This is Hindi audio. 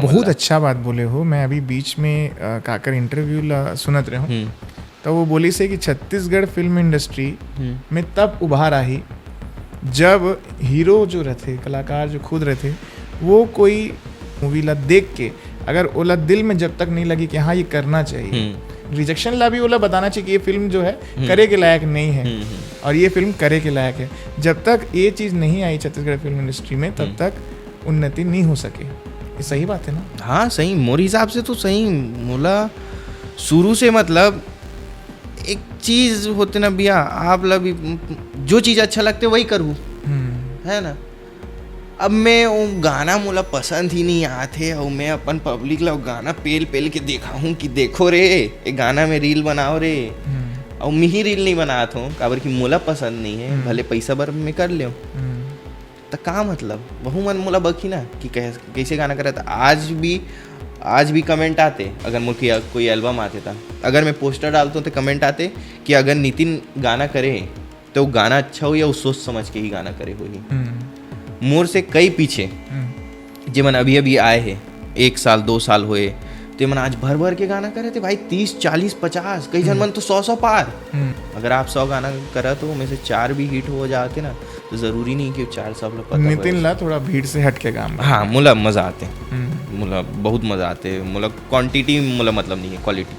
बहुत अच्छा बात बोले हो। मैं अभी बीच में काकर इंटरव्यू सुनत रहे हूँ, तो वो बोली से कि छत्तीसगढ़ फिल्म इंडस्ट्री में तब उभार आई जब हीरो जो रहते, कलाकार जो खुद रहते, वो कोई मूवी ला देख के अगर ओला दिल में जब तक नहीं लगी कि हाँ ये करना चाहिए, रिजेक्शन ला भी ओला बताना चाहिए कि ये फिल्म जो है करे के लायक नहीं है और ये फिल्म करे के लायक है, जब तक ये चीज़ नहीं आई छत्तीसगढ़ फिल्म इंडस्ट्री में तब तक उन्नति नहीं हो सके। ये सही बात है ना? हाँ सही, मोर हिसाब से तो सही मोला शुरू से मतलब एक चीज होते ना भैया, आप ला भी जो चीज अच्छा लगते वही करूँ, है ना। अब मैं वो गाना मोला पसंद ही नहीं आते और मैं अपन पब्लिक ला गाना पेल पेल के देखा हूँ कि देखो रे ये गाना में रील बनाओ रे, और मैं ही रील नहीं बनाता हूँ काबर कि मोला पसंद नहीं है, भले पैसा भर में कर ले तो का मतलब वहू मन मोला बखी ना कि कैसे गाना करे था। आज भी कमेंट आते, अगर मुझे कोई एल्बम आते था, अगर मैं पोस्टर डालता हूँ तो कमेंट आते कि अगर नितिन गाना करे तो गाना अच्छा हो या वो सोच समझ के ही गाना करे हो ही। मोर से कई पीछे जे मन अभी आए हैं 1 साल 2 साल हुए, तो मन आज भर भर के गाना करे थे भाई, 30 40 50, कई जन मन तो 100 पार। अगर आप 100 गाना करा तो उनमें से 4 भी हिट हो जाते ना, तो जरूरी नहीं कि 4 सब लोग पता। नितिन ला थोड़ा भीड़ से हट के काम। हाँ मुला मजा आते, मुला बहुत मजा आते, मुला क्वांटिटी मुला मतलब नहीं है, क्वालिटी।